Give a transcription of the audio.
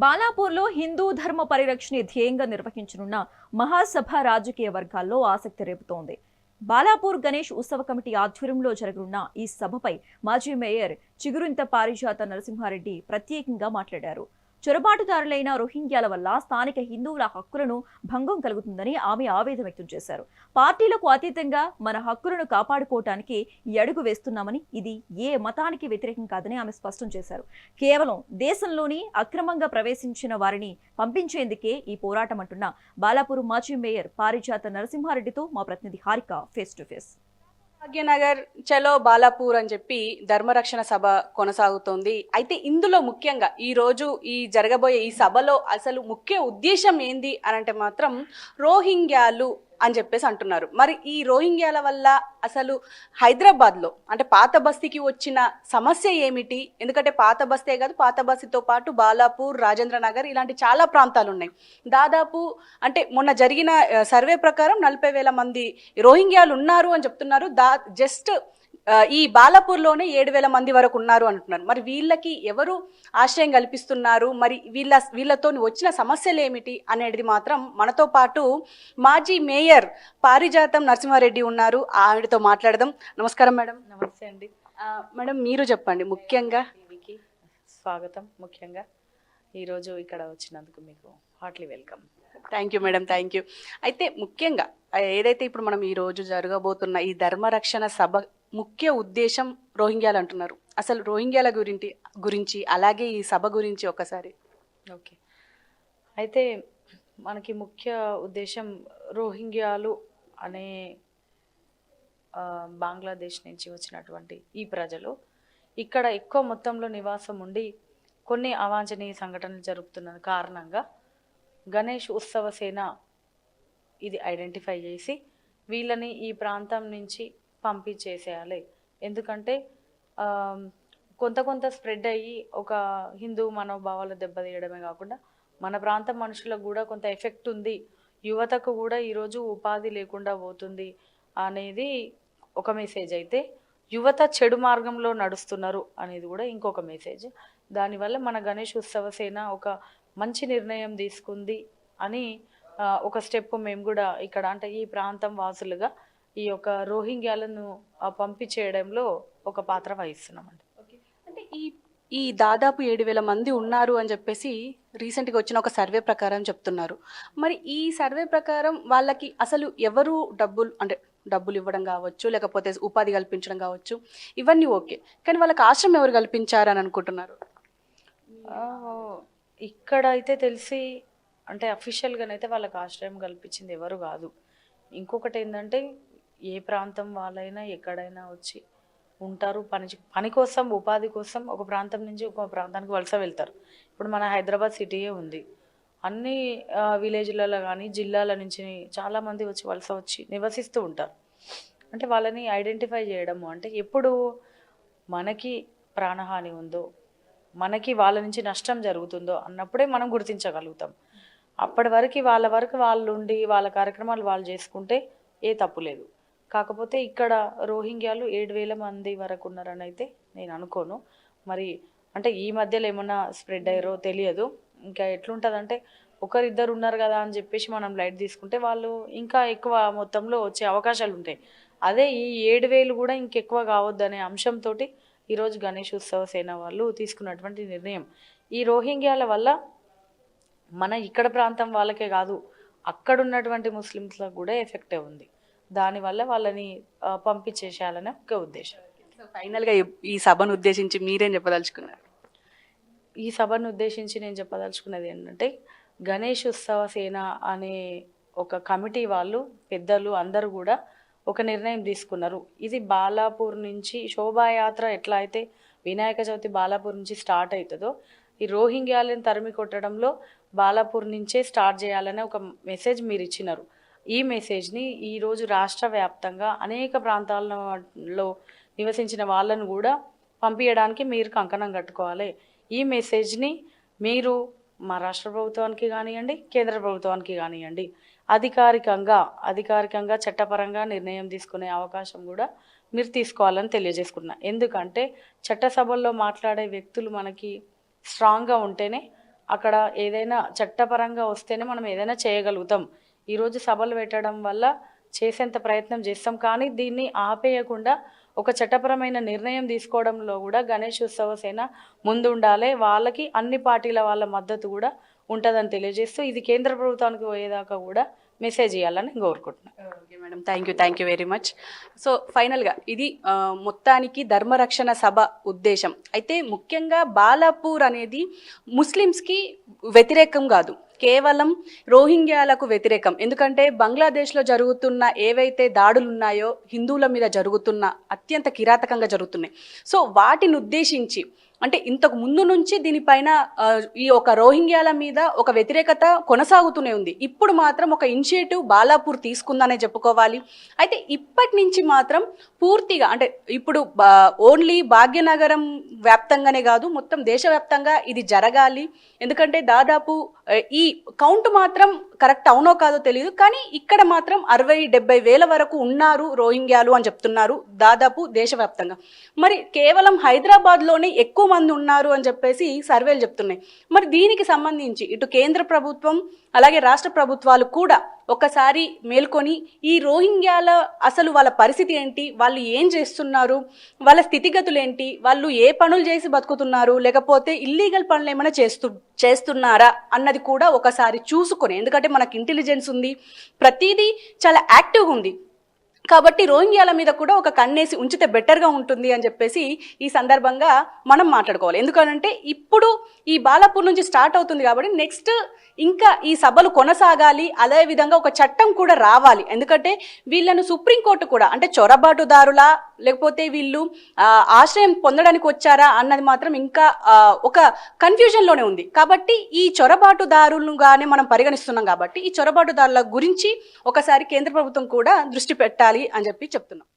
బాలాపూర్లో హిందూ ధర్మ పరిరక్షణ ధ్యేయంగా నిర్వహించనున్న మహాసభ రాజకీయ వర్గాల్లో ఆసక్తి రేపుతోంది. బాలాపూర్ గణేష్ ఉత్సవ కమిటీ ఆధ్వర్యంలో జరగనున్న ఈ సభపై మాజీ మేయర్ చిగురింత పారిజాత నరసింహారెడ్డి ప్రత్యేకంగా మాట్లాడారు. చొరబాటుదారులైన రోహింగ్యాల వల్ల స్థానిక హిందువుల హక్కులను భంగం కలుగుతుందని ఆమె ఆవేదన వ్యక్తం చేశారు. పార్టీలకు అతీతంగా మన హక్కులను కాపాడుకోవటానికి ఈ అడుగు వేస్తున్నామని, ఇది ఏ మతానికి వ్యతిరేకం కాదని ఆమె స్పష్టం చేశారు. కేవలం దేశంలోని అక్రమంగా ప్రవేశించిన వారిని పంపించేందుకే ఈ పోరాటం అంటున్న బాలాపూర్ మాజీ మేయర్ పారిజాత నరసింహారెడ్డితో మా ప్రతినిధి Harika face to face. Bhagyanagar చలో బాలాపూర్ అని చెప్పి ధర్మరక్షణ సభ కొనసాగుతోంది. అయితే ఇందులో ముఖ్యంగా ఈ రోజు జరగబోయే ఈ సభలో అసలు ముఖ్య ఉద్దేశం ఏంది అనంటే మాత్రం రోహింగ్యాలు అని చెప్పేసి అంటున్నారు. మరి ఈ రోహింగ్యాల వల్ల అసలు హైదరాబాద్లో అంటే పాత బస్తీకి వచ్చిన సమస్య ఏమిటి? ఎందుకంటే పాత బస్తే కాదు, పాత బస్తీతో పాటు బాలాపూర్, రాజేంద్ర నగర్ ఇలాంటి చాలా ప్రాంతాలు ఉన్నాయి. దాదాపు అంటే మొన్న జరిగిన సర్వే ప్రకారం 40,000 మంది రోహింగ్యాలు ఉన్నారు అని చెప్తున్నారు. జస్ట్ ఈ బాలాపూర్లోనే 7,000 మంది వరకు ఉన్నారు అంటున్నారు. మరి వీళ్ళకి ఎవరు ఆశ్రయం కల్పిస్తున్నారు, మరి వీళ్ళతో వచ్చిన సమస్యలు ఏమిటి అనేది మాత్రం మనతో పాటు మాజీ మేయర్ పారిజాతం నరసింహారెడ్డి ఉన్నారు. ఆవిడతో మాట్లాడదాం. నమస్కారం మేడం. నమస్తే అండి. మేడం, మీరు చెప్పండి ముఖ్యంగా. టీవీకి స్వాగతం. ముఖ్యంగా ఈరోజు ఇక్కడ వచ్చినందుకు మీకు heartily welcome. Thank you madam, thank you. అయితే ముఖ్యంగా ఏదైతే ఇప్పుడు మనం ఈ రోజు జరగబోతున్న ఈ ధర్మరక్షణ సభ ముఖ్య ఉద్దేశం రోహింగ్యాలు అంటున్నారు. అసలు రోహింగ్యాల గురించి అలాగే ఈ సభ గురించి ఒకసారి. ఓకే, అయితే మనకి ముఖ్య ఉద్దేశం రోహింగ్యాలు అనే బంగ్లాదేశ్ నుంచి వచ్చినటువంటి ఈ ప్రజలు ఇక్కడ ఎక్కువ మొత్తంలో నివాసం ఉండి కొన్ని అవాంఛనీయ సంఘటనలు జరుగుతున్న కారణంగా గణేష్ ఉత్సవ సేన ఇది ఐడెంటిఫై చేసి వీళ్ళని ఈ ప్రాంతం నుంచి పంపించేసేయాలి. ఎందుకంటే కొంత స్ప్రెడ్ అయ్యి ఒక హిందూ మనోభావాలు దెబ్బతీయడమే కాకుండా మన ప్రాంతం మనుషులకు కూడా కొంత ఎఫెక్ట్ ఉంది, యువతకు కూడా ఈరోజు ఉపాధి లేకుండా పోతుంది అనేది ఒక మెసేజ్. అయితే యువత చెడు మార్గంలో నడుస్తున్నారు అనేది కూడా ఇంకొక మెసేజ్. దానివల్ల మన గణేష్ ఉత్సవ సేన ఒక మంచి నిర్ణయం తీసుకుంది అని ఒక స్టెప్ మేము కూడా ఇక్కడ అంటే ఈ ప్రాంతం వాసులుగా ఈ యొక్క రోహింగ్యాలను పంపించేయడంలో ఒక పాత్ర వహిస్తున్నామండి. అంటే ఈ దాదాపు 7,000 మంది ఉన్నారు అని చెప్పేసి రీసెంట్గా వచ్చిన ఒక సర్వే ప్రకారం చెప్తున్నారు. మరి ఈ సర్వే ప్రకారం వాళ్ళకి అసలు ఎవరు డబ్బులు ఇవ్వడం కావచ్చు, లేకపోతే ఉపాధి కల్పించడం కావచ్చు, ఇవన్నీ ఓకే, కానీ వాళ్ళకి ఆశ్రమం ఎవరు కల్పించారని అనుకుంటున్నారు? ఇక్కడ అయితే తెలిసి అంటే అఫీషియల్గానైతే వాళ్ళకి ఆశ్రయం కల్పించింది ఎవరు కాదు. ఇంకొకటి ఏంటంటే ఏ ప్రాంతం వాళ్ళైనా ఎక్కడైనా వచ్చి ఉంటారు, పని కోసం, ఉపాధి కోసం ఒక ప్రాంతం నుంచి ఒక ప్రాంతానికి వలస వెళ్తారు. ఇప్పుడు మన హైదరాబాద్ సిటీయే ఉంది, అన్ని విలేజ్లలో కానీ జిల్లాల నుంచి చాలామంది వచ్చి వలస వచ్చి నివసిస్తూ ఉంటారు. అంటే వాళ్ళని ఐడెంటిఫై చేయడము అంటే ఎప్పుడు మనకి ప్రాణహాని ఉందో, మనకి వాళ్ళ నుంచి నష్టం జరుగుతుందో అన్నప్పుడే మనం గుర్తించగలుగుతాం. అప్పటి వరకు వాళ్ళు ఉండి వాళ్ళ కార్యక్రమాలు వాళ్ళు చేసుకుంటే ఏ తప్పు లేదు. కాకపోతే ఇక్కడ రోహింగ్యాలు 7,000 మంది వరకు ఉన్నారని అయితే నేను అనుకోను. మరి అంటే ఈ మధ్యలో ఏమన్నా స్ప్రెడ్ అయ్యారో తెలియదు. ఇంకా ఎట్లుంటుందంటే ఒకరిద్దరు ఉన్నారు కదా అని చెప్పేసి మనం లైట్ తీసుకుంటే వాళ్ళు ఇంకా ఎక్కువ మొత్తంలో వచ్చే అవకాశాలు ఉంటాయి. అదే ఈ 7,000 కూడా ఇంకెక్కువ కావద్దనే అంశంతో ఈరోజు గణేష్ ఉత్సవ సేన వాళ్ళు తీసుకున్నటువంటి నిర్ణయం. ఈ రోహింగ్యాల వల్ల మన ఇక్కడ ప్రాంతం వాళ్ళకే కాదు, అక్కడున్నటువంటి ముస్లిమ్స్లకు కూడా ఎఫెక్టే ఉంది. దానివల్ల వాళ్ళని పంపించేసేయాలనే ఒక ఉద్దేశం. ఫైనల్గా ఈ సభను ఉద్దేశించి మీరేం చెప్పదలుచుకున్నారు? ఈ సభను ఉద్దేశించి నేను చెప్పదలుచుకున్నది ఏంటంటే గణేష్ ఉత్సవ సేన అనే ఒక కమిటీ వాళ్ళు పెద్దలు అందరూ కూడా ఒక నిర్ణయం తీసుకున్నారు. ఇది బాలాపూర్ నుంచి శోభాయాత్ర ఎట్లా అయితే వినాయక చవితి బాలాపూర్ నుంచి స్టార్ట్ అవుతుందో, ఈ రోహింగ్యాలను తరిమి కొట్టడంలో బాలాపూర్ నుంచే స్టార్ట్ చేయాలనే ఒక మెసేజ్ మీరు ఇచ్చినారు. ఈ మెసేజ్ని ఈరోజు రాష్ట్ర వ్యాప్తంగా అనేక ప్రాంతాలలో నివసించిన వాళ్ళను కూడా పంపించడానికి మీరు కంకణం కట్టుకోవాలి. ఈ మెసేజ్ని మీరు మా రాష్ట్ర ప్రభుత్వానికి కానివ్వండి, కేంద్ర ప్రభుత్వానికి కానివ్వండి, అధికారికంగా చట్టపరంగా నిర్ణయం తీసుకునే అవకాశం కూడా మీరు తీసుకోవాలని తెలియజేసుకున్నా. ఎందుకంటే చట్టసభల్లో మాట్లాడే వ్యక్తులు మనకి స్ట్రాంగ్గా ఉంటేనే అక్కడ ఏదైనా చట్టపరంగా వస్తేనే మనం ఏదైనా చేయగలుగుతాం. ఈరోజు సభలు పెట్టడం వల్ల చేసేంత ప్రయత్నం చేస్తాం, కానీ దీన్ని ఆపేయకుండా ఒక చట్టపరమైన నిర్ణయం తీసుకోవడంలో కూడా గణేష్ ఉత్సవ సేన ముందుండాలి. వాళ్ళకి అన్ని పార్టీల వాళ్ళ మద్దతు కూడా ఉంటుందని తెలియజేస్తూ ఇది కేంద్ర ప్రభుత్వానికి పోయేదాకా కూడా మెసేజ్ ఇవ్వాలని కోరుకుంటున్నాను. Okay madam, thank you very much. So ఫైనల్గా ఇది మొత్తానికి ధర్మరక్షణ సభ ఉద్దేశం అయితే ముఖ్యంగా బాలాపూర్ అనేది ముస్లిమ్స్కి వ్యతిరేకం కాదు, కేవలం రోహింగ్యాలకు వ్యతిరేకం. ఎందుకంటే బంగ్లాదేశ్లో జరుగుతున్న ఏవైతే దాడులు ఉన్నాయో హిందువుల మీద జరుగుతున్న అత్యంత కిరాతకంగా జరుగుతున్నాయి. సో వాటిని ఉద్దేశించి అంటే ఇంతకు ముందు నుంచి దీనిపైన ఈ ఒక రోహింగ్యాల మీద ఒక వ్యతిరేకత కొనసాగుతూనే ఉంది. ఇప్పుడు మాత్రం ఒక ఇనిషియేటివ్ బాలాపూర్ తీసుకుందనే చెప్పుకోవాలి. అయితే ఇప్పటి నుంచి మాత్రం పూర్తిగా అంటే ఇప్పుడు ఓన్లీ భాగ్యనగరం వ్యాప్తంగానే కాదు, మొత్తం దేశవ్యాప్తంగా ఇది జరగాలి. ఎందుకంటే దాదాపు ఈ కౌంట్ మాత్రం కరెక్ట్ అవునో కాదో తెలియదు, కానీ ఇక్కడ మాత్రం 60-70 వేల వరకు ఉన్నారు రోహింగ్యాలు అని చెప్తున్నారు దాదాపు దేశవ్యాప్తంగా. మరి కేవలం హైదరాబాద్లోనే ఎక్కువ మంది ఉన్నారు అని చెప్పేసి సర్వేలు చెప్తున్నాయి. మరి దీనికి సంబంధించి ఇటు కేంద్ర ప్రభుత్వం అలాగే రాష్ట్ర ప్రభుత్వాలు కూడా ఒకసారి మేల్కొని ఈ రోహింగ్యాల అసలు వాళ్ళ పరిస్థితి ఏంటి, వాళ్ళు ఏం చేస్తున్నారు, వాళ్ళ స్థితిగతులు ఏంటి, వాళ్ళు ఏ పనులు చేసి బతుకుతున్నారు, లేకపోతే ఇల్లీగల్ పనులు ఏమైనా చేస్తున్నారా అన్నది కూడా ఒకసారి చూసుకొని, ఎందుకంటే మనకి ఇంటెలిజెన్స్ ఉంది, ప్రతిదీ చాలా యాక్టివ్గా ఉంది కాబట్టి రోహింగ్యాల మీద కూడా ఒక కన్నేసి ఉంచితే బెటర్గా ఉంటుంది అని చెప్పేసి ఈ సందర్భంగా మనం మాట్లాడుకోవాలి. ఎందుకంటే ఇప్పుడు ఈ బాలాపూర్ నుంచి స్టార్ట్ అవుతుంది కాబట్టి నెక్స్ట్ ఇంకా ఈ సభలు కొనసాగాలి, అదే విధంగా ఒక చట్టం కూడా రావాలి. ఎందుకంటే వీళ్ళను సుప్రీంకోర్టు కూడా అంటే చొరబాటుదారులా లేకపోతే వీళ్ళు ఆశ్రయం పొందడానికి వచ్చారా అన్నది మాత్రం ఇంకా ఒక కన్ఫ్యూజన్లోనే ఉంది. కాబట్టి ఈ చొరబాటుదారులుగానే మనం పరిగణిస్తున్నాం కాబట్టి ఈ చొరబాటుదారుల గురించి ఒకసారి కేంద్ర ప్రభుత్వం కూడా దృష్టి పెట్టాలి అని చెప్పి చెప్తున్నాం.